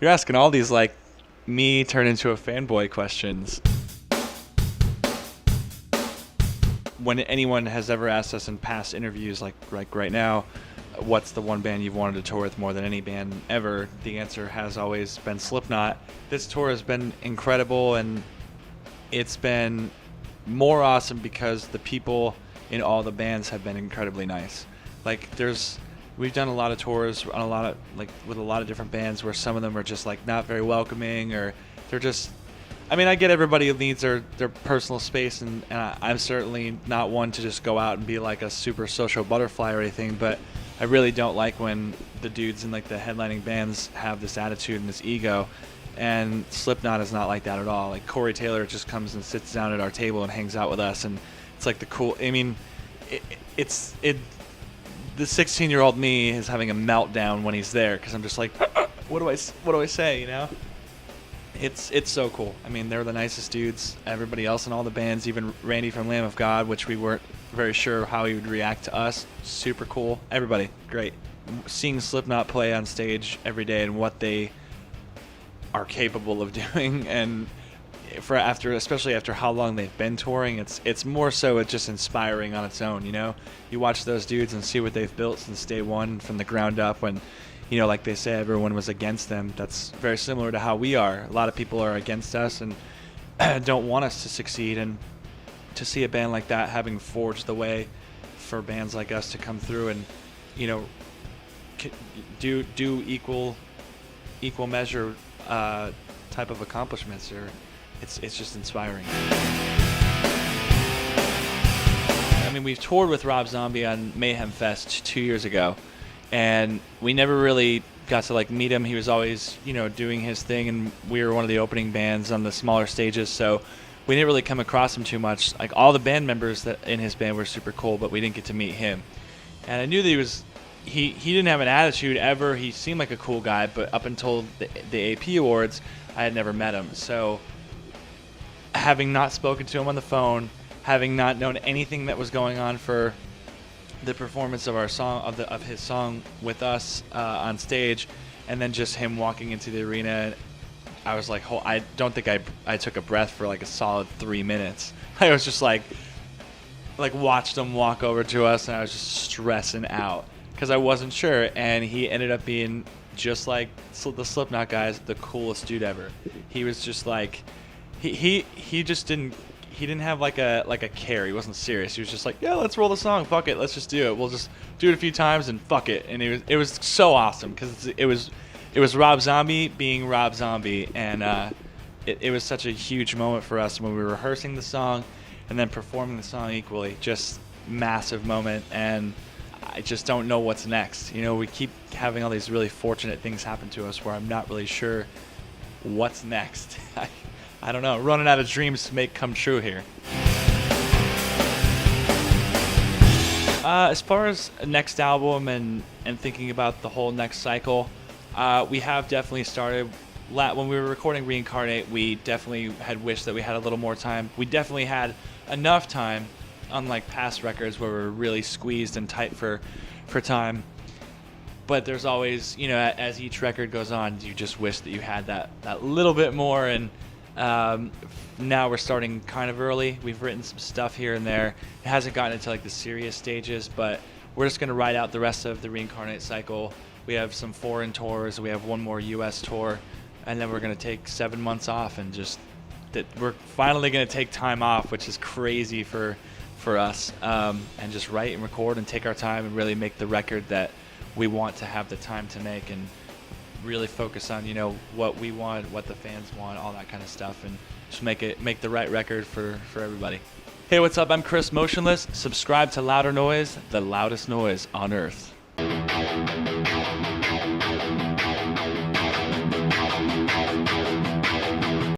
You're asking all these like me turn into a fanboy questions. When anyone has ever asked us in past interviews, like right now, what's the one band you've wanted to tour with more than any band ever, the answer has always been Slipknot. This tour has been incredible, and it's been more awesome because the people in all the bands have been incredibly nice. Like we've done a lot of tours on a lot of with a lot of different bands where some of them are just like not very welcoming, or they're just, I mean, I get everybody needs their personal space, and I'm certainly not one to just go out and be like a super social butterfly or anything, but I really don't like when the dudes in like the headlining bands have this attitude and this ego, and Slipknot is not like that at all. Like Corey Taylor just comes and sits down at our table and hangs out with us, and it's like I mean, it's the 16-year-old me is having a meltdown when he's there because I'm just like, what do I say, you know? It's so cool. I mean, they're the nicest dudes. Everybody else in all the bands, even Randy from Lamb of God, which we weren't very sure how he would react to us, super cool. Everybody, great. Seeing Slipknot play on stage every day and what they are capable of doing, and especially after how long they've been touring, it's more so it's just inspiring on its own, you know? You watch those dudes and see what they've built since day one from the ground up when, you know, like they say, everyone was against them. That's very similar to how we are. A lot of people are against us and don't want us to succeed, and to see a band like that having forged the way for bands like us to come through and, you know, do equal measure type of accomplishments, or it's just inspiring. I mean, we've toured with Rob Zombie on Mayhem Fest 2 years ago, and we never really got to like meet him. He was always, you know, doing his thing, and we were one of the opening bands on the smaller stages, so we didn't really come across him too much. Like all the band members that in his band were super cool, but we didn't get to meet him. And I knew that he didn't have an attitude ever. He seemed like a cool guy, but up until the AP Awards, I had never met him. So having not spoken to him on the phone, having not known anything that was going on for the performance of our song, of his song with us on stage, and then just him walking into the arena, I was like, I don't think I took a breath for like a solid 3 minutes. I was just like watched him walk over to us, and I was just stressing out because I wasn't sure. And he ended up being just like the Slipknot guys, the coolest dude ever. He was just like, he just didn't have like a care. He wasn't serious. He was just like, yeah, let's roll the song. Fuck it, let's just do it. We'll just do it a few times and fuck it. And it was so awesome because it was Rob Zombie being Rob Zombie, and it was such a huge moment for us when we were rehearsing the song and then performing the song equally. Just massive moment, and I just don't know what's next. You know, we keep having all these really fortunate things happen to us where I'm not really sure what's next. I don't know, running out of dreams to make come true here. As far as next album and thinking about the whole next cycle, we have definitely started. When we were recording Reincarnate, we definitely had wished that we had a little more time. We definitely had enough time, unlike past records where we're really squeezed and tight for time. But there's always, you know, as each record goes on, you just wish that you had that little bit more. And now we're starting kind of early. We've written some stuff here and there. It hasn't gotten into like the serious stages, but we're just going to ride out the rest of the Reincarnate cycle. We have some foreign tours. We have one more U.S. tour, and then we're going to take 7 months off, and we're finally going to take time off, which is crazy for us, and just write and record and take our time and really make the record that we want to have the time to make, and really focus on, you know, what we want, what the fans want, all that kind of stuff, and just make the right record for everybody. Hey, what's up? I'm Chris Motionless. Subscribe to Louder Noise, the loudest noise on earth.